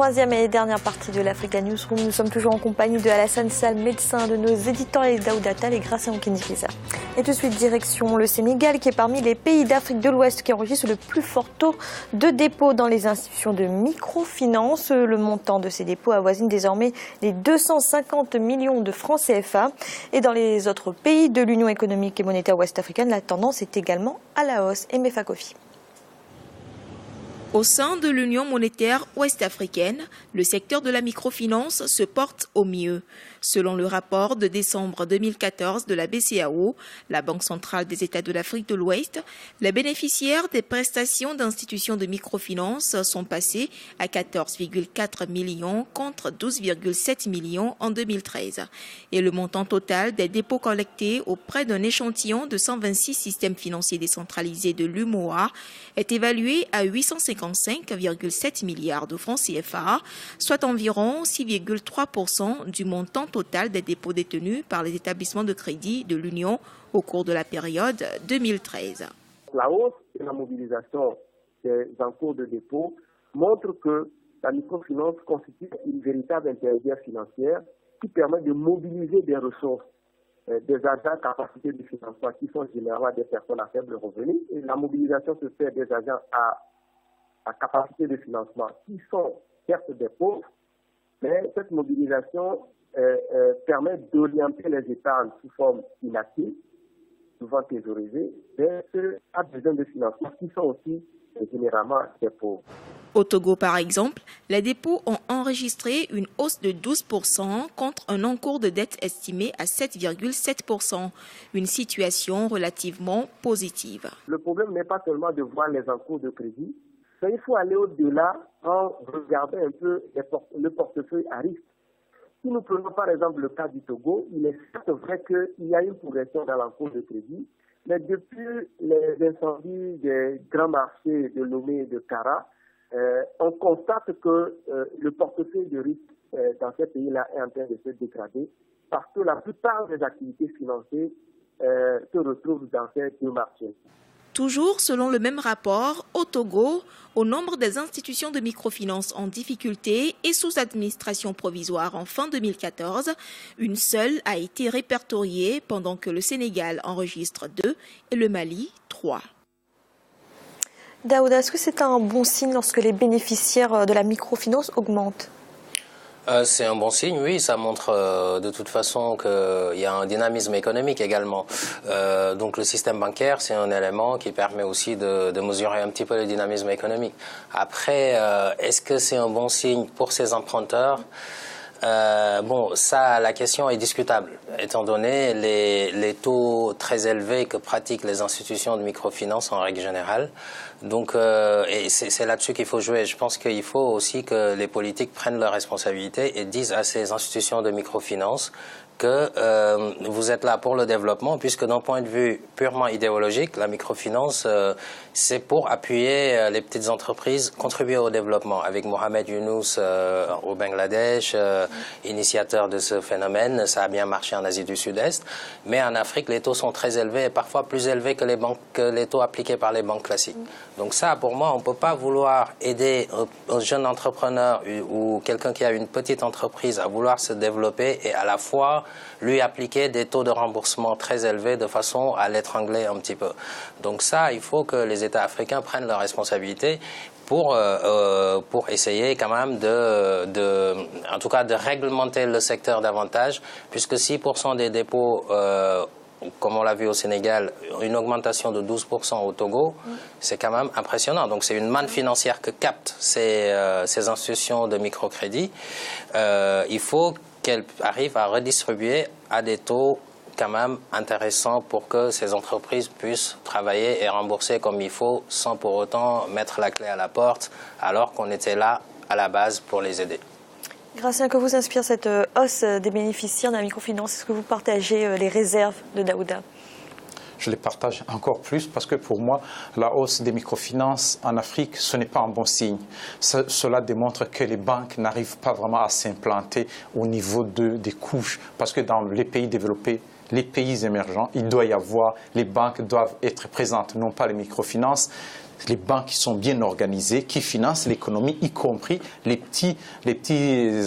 troisième et dernière partie de l'Africa Newsroom. Nous sommes toujours en compagnie de Alassane Sall, médecin, de nos éditeurs et Daouda Tal et Gracien Okendirisa. Et tout de suite, direction le Sénégal, qui est parmi les pays d'Afrique de l'Ouest qui enregistrent le plus fort taux de dépôt dans les institutions de microfinance. Le montant de ces dépôts avoisine désormais les 250 millions de francs CFA. Et dans les autres pays de l'Union économique et monétaire ouest-africaine, la tendance est également à la hausse. Et Mefa Kofi. Au sein de l'Union monétaire ouest-africaine, le secteur de la microfinance se porte au mieux. Selon le rapport de décembre 2014 de la BCEAO, la Banque centrale des États de l'Afrique de l'Ouest, les bénéficiaires des prestations d'institutions de microfinance sont passés à 14,4 millions contre 12,7 millions en 2013. Et le montant total des dépôts collectés auprès d'un échantillon de 126 systèmes financiers décentralisés de l'UMOA est évalué à 855,7 milliards de francs CFA, soit environ 6,3% du montant total des dépôts détenus par les établissements de crédit de l'Union au cours de la période 2013. La hausse et la mobilisation des encours de dépôt montrent que la microfinance constitue une véritable intermédiaire financière qui permet de mobiliser des ressources, des agents à capacité de financement qui sont généralement des personnes à faible revenu. Et la mobilisation se fait des agents à capacité de financement qui sont certes des pauvres, mais cette mobilisation permet d'orienter les épargnes sous forme inactive, souvent thésaurisées, vers ceux qui ont besoin de financement qui sont aussi généralement des pauvres. Au Togo, par exemple, les dépôts ont enregistré une hausse de 12% contre un encours de dette estimé à 7,7%, une situation relativement positive. Le problème n'est pas seulement de voir les encours de crédit, mais il faut aller au-delà en regardant un peu le portefeuille à risque. Si nous prenons par exemple le cas du Togo, il est certes vrai qu'il y a une progression dans l'encours de crédit, mais depuis les incendies des grands marchés de Lomé et de Kara, on constate que le portefeuille de risque dans ces pays-là est en train de se dégrader parce que la plupart des activités financières se retrouvent dans ces deux marchés. Toujours selon le même rapport, au Togo, au nombre des institutions de microfinance en difficulté et sous administration provisoire en fin 2014, une seule a été répertoriée pendant que le Sénégal enregistre 2 et le Mali 3. Daouda, est-ce que c'est un bon signe lorsque les bénéficiaires de la microfinance augmentent ? C'est un bon signe, oui, ça montre de toute façon qu'il y a un dynamisme économique également. Donc le système bancaire, c'est un élément qui permet aussi de mesurer un petit peu le dynamisme économique. Après, est-ce que c'est un bon signe pour ces emprunteurs ? Bon, ça, la question est discutable, étant donné les taux très élevés que pratiquent les institutions de microfinance en règle générale. Donc, et c'est là-dessus qu'il faut jouer. Je pense qu'il faut aussi que les politiques prennent leurs responsabilités et disent à ces institutions de microfinance que vous êtes là pour le développement, puisque d'un point de vue purement idéologique, la microfinance, c'est pour appuyer les petites entreprises, contribuer au développement. Avec Mohamed Younous au Bangladesh, initiateur de ce phénomène, ça a bien marché en Asie du Sud-Est. Mais en Afrique, les taux sont très élevés et parfois plus élevés que les taux appliqués par les banques classiques. Donc ça, pour moi, on ne peut pas vouloir aider un jeune entrepreneur ou quelqu'un qui a une petite entreprise à vouloir se développer et à la fois lui appliquer des taux de remboursement très élevés de façon à l'étrangler un petit peu. Donc ça, il faut que les États africains prennent leurs responsabilités pour essayer quand même en tout cas de réglementer le secteur davantage, puisque 6% des dépôts, comme on l'a vu au Sénégal, une augmentation de 12% au Togo, c'est quand même impressionnant. Donc c'est une manne financière que captent ces institutions de microcrédit. Il faut qu'elles arrivent à redistribuer à des taux quand même intéressants pour que ces entreprises puissent travailler et rembourser comme il faut sans pour autant mettre la clé à la porte alors qu'on était là à la base pour les aider. Gracien, que vous inspire cette hausse des bénéficiaires de la microfinance? Est-ce que vous partagez les réserves de Daouda? Je les partage encore plus parce que pour moi, la hausse des microfinances en Afrique, ce n'est pas un bon signe. Cela démontre que les banques n'arrivent pas vraiment à s'implanter au niveau des couches parce que dans les pays développés, les pays émergents, il doit y avoir, les banques doivent être présentes, non pas les microfinances, les banques qui sont bien organisées, qui financent l'économie, y compris les petits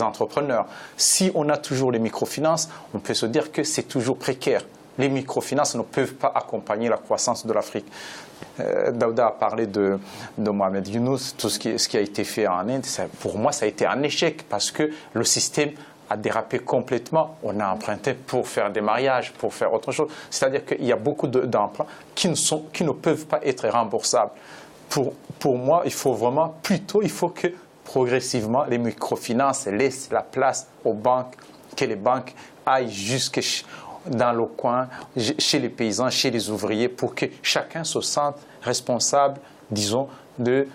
entrepreneurs. Si on a toujours les microfinances, on peut se dire que c'est toujours précaire. Les microfinances ne peuvent pas accompagner la croissance de l'Afrique. Daouda a parlé de Mohamed Younous, tout ce qui a été fait en Inde. Pour moi, ça a été un échec parce que le système a dérapé complètement. On a emprunté pour faire des mariages, pour faire autre chose. C'est-à-dire qu'il y a beaucoup d'emprunts qui ne peuvent pas être remboursables. Pour moi, il faut que progressivement les microfinances laissent la place aux banques, que les banques aillent jusque dans le coin, chez les paysans, chez les ouvriers, pour que chacun se sente responsable, disons, de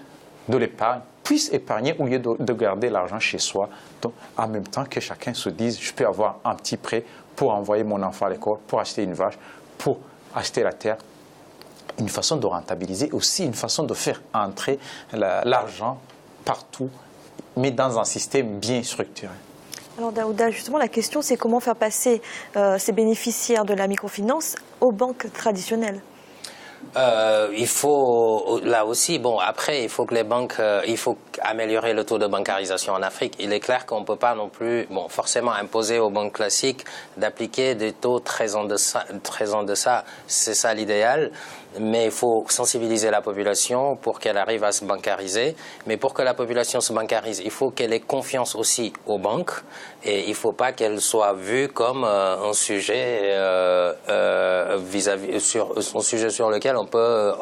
l'épargne, puisse épargner au lieu de garder l'argent chez soi. Donc, en même temps que chacun se dise, je peux avoir un petit prêt pour envoyer mon enfant à l'école, pour acheter une vache, pour acheter la terre. Une façon de rentabiliser, aussi une façon de faire entrer l'argent partout, mais dans un système bien structuré. Alors Daouda, justement, la question c'est comment faire passer ces bénéficiaires de la microfinance aux banques traditionnelles. Il faut, là aussi, bon, après, il faut que les banques, il faut améliorer le taux de bancarisation en Afrique. Il est clair qu'on ne peut pas non plus, bon, forcément imposer aux banques classiques d'appliquer des taux très en deçà. C'est ça l'idéal. Mais il faut sensibiliser la population pour qu'elle arrive à se bancariser. Mais pour que la population se bancarise, il faut qu'elle ait confiance aussi aux banques. Et il ne faut pas qu'elle soit vue comme un sujet sur lequel on peut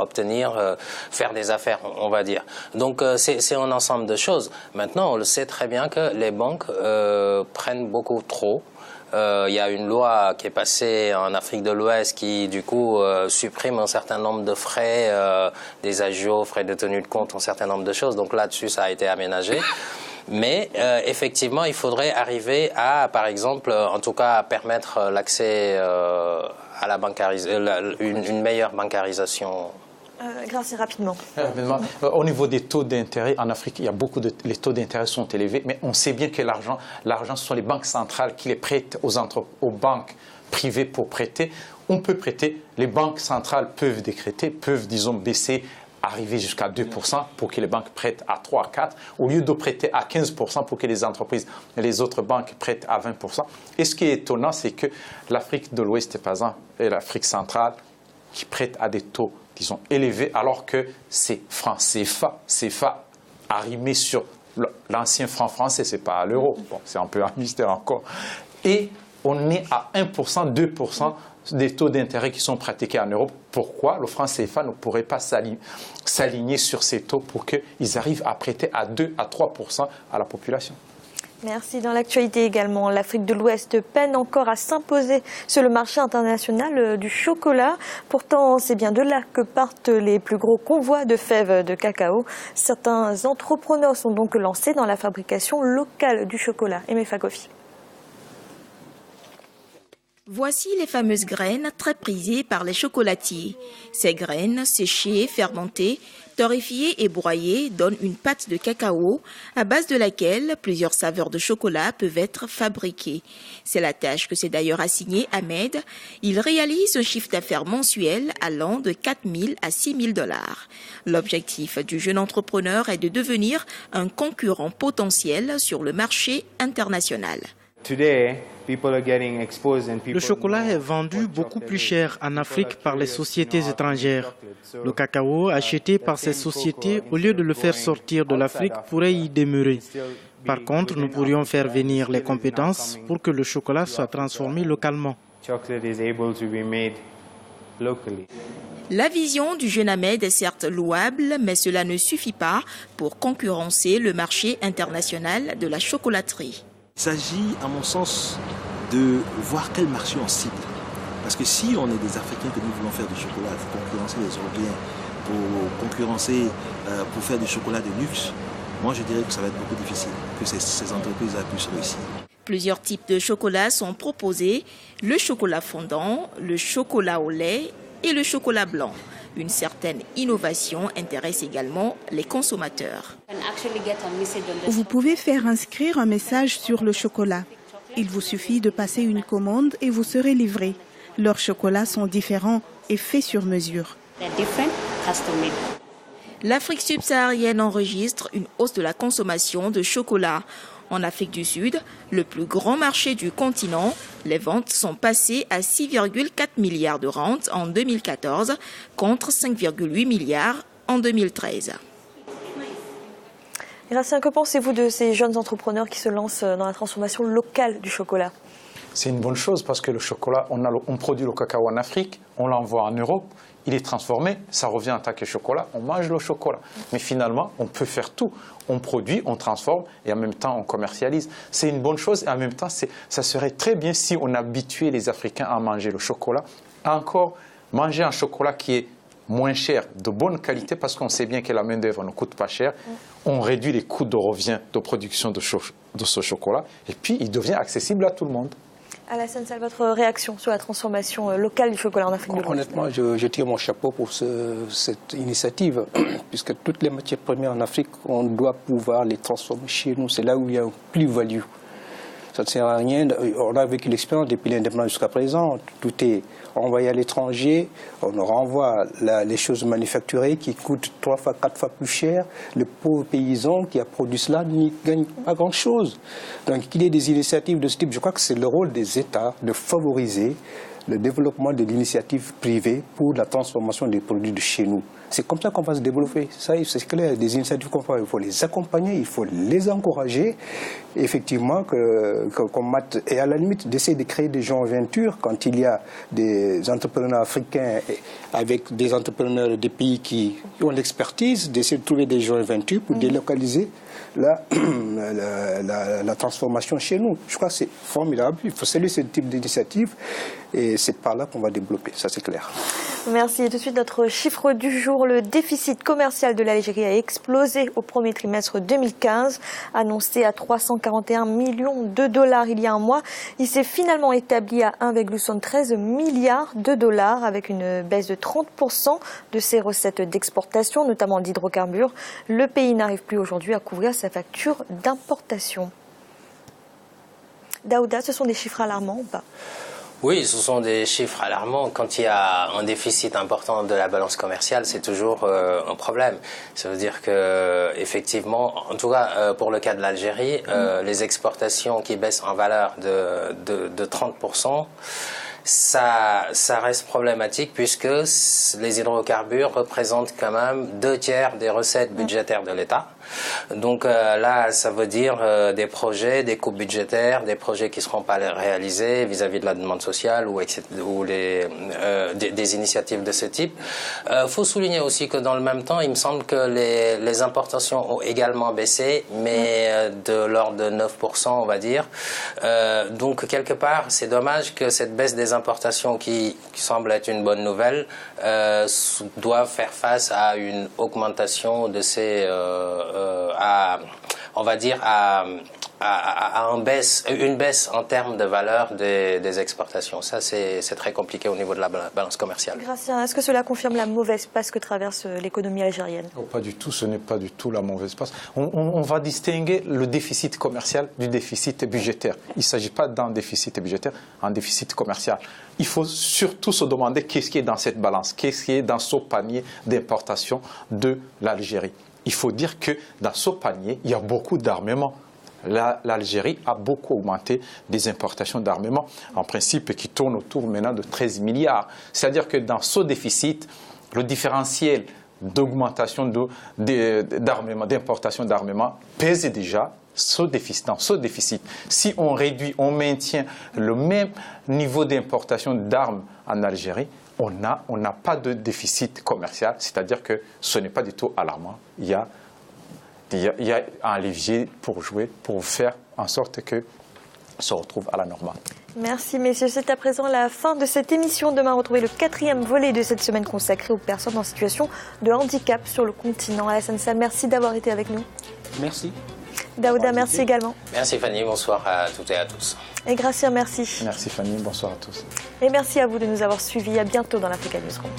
faire des affaires, on va dire. Donc c'est un ensemble de choses. Maintenant, on le sait très bien que les banques prennent beaucoup trop. Il y a une loi qui est passée en Afrique de l'Ouest qui, du coup, supprime un certain nombre de frais, des agios, frais de tenue de compte, un certain nombre de choses. Donc là-dessus, ça a été aménagé. Mais effectivement, il faudrait arriver à, par exemple, en tout cas, permettre l'accès à la une meilleure bancarisation. Grâce rapidement. Au niveau des taux d'intérêt, en Afrique, il y a les taux d'intérêt sont élevés, mais on sait bien que l'argent, ce sont les banques centrales qui les prêtent aux banques privées pour prêter. On peut prêter, les banques centrales peuvent décréter, disons, baisser, arriver jusqu'à 2% pour que les banques prêtent à 3 à 4, au lieu de prêter à 15% pour que les autres banques prêtent à 20%. Et ce qui est étonnant, c'est que l'Afrique de l'Ouest, par exemple, et l'Afrique centrale, qui prêtent à des taux, disons, élevés, alors que c'est franc CFA arrimé sur l'ancien franc français, c'est pas à l'euro. Bon, c'est un peu un mystère encore. Et on est à 1%, 2% des taux d'intérêt qui sont pratiqués en Europe. Pourquoi le franc CFA ne pourrait pas s'aligner sur ces taux pour qu'ils arrivent à prêter à 2 à 3% à la population? Merci. Dans l'actualité également, l'Afrique de l'Ouest peine encore à s'imposer sur le marché international du chocolat. Pourtant, c'est bien de là que partent les plus gros convois de fèves de cacao. Certains entrepreneurs sont donc lancés dans la fabrication locale du chocolat. Aimé Fakofi. Voici les fameuses graines très prisées par les chocolatiers. Ces graines séchées, fermentées, torréfiées et broyées donnent une pâte de cacao à base de laquelle plusieurs saveurs de chocolat peuvent être fabriquées. C'est la tâche que s'est d'ailleurs assignée Ahmed. Il réalise un chiffre d'affaires mensuel allant de 4 000 à 6 000 $. L'objectif du jeune entrepreneur est de devenir un concurrent potentiel sur le marché international. Le chocolat est vendu beaucoup plus cher en Afrique par les sociétés étrangères. Le cacao acheté par ces sociétés, au lieu de le faire sortir de l'Afrique, pourrait y demeurer. Par contre, nous pourrions faire venir les compétences pour que le chocolat soit transformé localement. La vision du jeune Ahmed est certes louable, mais cela ne suffit pas pour concurrencer le marché international de la chocolaterie. Il s'agit, à mon sens, de voir quel marché on cible. Parce que si on est des Africains que nous voulons faire du chocolat, il faut concurrencer les Européens, pour faire du chocolat de luxe, moi je dirais que ça va être beaucoup difficile, que ces entreprises puissent réussir. Plusieurs types de chocolat sont proposés, le chocolat fondant, le chocolat au lait et le chocolat blanc. Une certaine innovation intéresse également les consommateurs. Vous pouvez faire inscrire un message sur le chocolat. Il vous suffit de passer une commande et vous serez livré. Leurs chocolats sont différents et faits sur mesure. L'Afrique subsaharienne enregistre une hausse de la consommation de chocolat. En Afrique du Sud, le plus grand marché du continent, les ventes sont passées à 6,4 milliards de rentes en 2014 contre 5,8 milliards en 2013. Gracien, que pensez-vous de ces jeunes entrepreneurs qui se lancent dans la transformation locale du chocolat? C'est une bonne chose parce que le chocolat, on produit le cacao en Afrique, on l'envoie en Europe, il est transformé, ça revient en tant que chocolat, on mange le chocolat. Mais finalement, on peut faire tout. On produit, on transforme et en même temps on commercialise. C'est une bonne chose et en même temps, ça serait très bien si on habituait les Africains à manger le chocolat. Encore, manger un chocolat qui est moins cher, de bonne qualité, parce qu'on sait bien que la main-d'œuvre ne coûte pas cher. On réduit les coûts de revient de production de ce chocolat et puis il devient accessible à tout le monde. Alassane Sall, votre réaction sur la transformation locale du chocolat en Afrique de l'Ouest? Honnêtement, je tire mon chapeau pour cette initiative, puisque toutes les matières premières en Afrique, on doit pouvoir les transformer chez nous. C'est là où il y a un plus-value. Ça ne sert à rien. On a vécu l'expérience depuis l'indépendance jusqu'à présent. Tout est envoyé à l'étranger. On nous renvoie les choses manufacturées qui coûtent 3 fois, 4 fois plus cher. Le pauvre paysan qui a produit cela n'y gagne pas grand-chose. Donc qu'il y ait des initiatives de ce type, je crois que c'est le rôle des États de favoriser le développement de l'initiative privée pour la transformation des produits de chez nous. C'est comme ça qu'on va se développer. Ça, c'est clair, des initiatives comme ça, il faut les accompagner, il faut les encourager. Effectivement, et à la limite, d'essayer de créer des joint ventures quand il y a des entrepreneurs africains avec des entrepreneurs des pays qui ont l'expertise, d'essayer de trouver des joint ventures pour délocaliser la transformation chez nous. Je crois que c'est formidable. Il faut saluer ce type d'initiative et c'est par là qu'on va développer, ça c'est clair. Merci. Et tout de suite, notre chiffre du jour, le déficit commercial de l'Algérie a explosé au premier trimestre 2015, annoncé à 341 millions de dollars il y a un mois. Il s'est finalement établi à 1,73 milliard de dollars avec une baisse de 30% de ses recettes d'exportation, notamment d'hydrocarbures. Le pays n'arrive plus aujourd'hui à couvrir sa facture d'importation. Daouda, ce sont des chiffres alarmants ou pas? Oui, ce sont des chiffres alarmants. Quand il y a un déficit important de la balance commerciale, c'est toujours un problème. Ça veut dire que, effectivement, en tout cas pour le cas de l'Algérie, les exportations qui baissent en valeur de 30%, ça reste problématique puisque les hydrocarbures représentent quand même 2/3 des recettes budgétaires de l'État. Donc là, ça veut dire des projets, des coupes budgétaires, des projets qui ne seront pas réalisés vis-à-vis de la demande sociale ou des initiatives de ce type. Faut souligner aussi que dans le même temps, il me semble que les importations ont également baissé, mais de l'ordre de 9%, on va dire. Donc quelque part, c'est dommage que cette baisse des importations qui semble être une bonne nouvelle doivent faire face à une augmentation de ces on va dire à une baisse en termes de valeur des exportations. Ça, c'est très compliqué au niveau de la balance commerciale. Gracien, est-ce que cela confirme la mauvaise passe que traverse l'économie algérienne? Oh, pas du tout, ce n'est pas du tout la mauvaise passe. On va distinguer le déficit commercial du déficit budgétaire. Il ne s'agit pas d'un déficit budgétaire, un déficit commercial. Il faut surtout se demander qu'est-ce qui est dans cette balance, qu'est-ce qui est dans ce panier d'importation de l'Algérie. Il faut dire que dans ce panier, il y a beaucoup d'armements. L'Algérie a beaucoup augmenté des importations d'armements, en principe qui tournent autour maintenant de 13 milliards. C'est-à-dire que dans ce déficit, le différentiel d'augmentation d'importation d'armements pèse déjà dans ce déficit. Si on réduit, on maintient le même niveau d'importation d'armes en Algérie, on n'a pas de déficit commercial, c'est-à-dire que ce n'est pas du tout alarmant. Il y a un levier pour jouer, pour faire en sorte que se retrouve à la normale. Merci messieurs, c'est à présent la fin de cette émission. Demain, retrouvez le 4e volet de cette semaine consacrée aux personnes en situation de handicap sur le continent. Alassane Sall, merci d'avoir été avec nous. Merci. Daouda, merci également. Merci Fanny, bonsoir à toutes et à tous. Et Gracien, merci. Merci Fanny, bonsoir à tous. Et merci à vous de nous avoir suivis. À bientôt dans l'Africa Newsroom.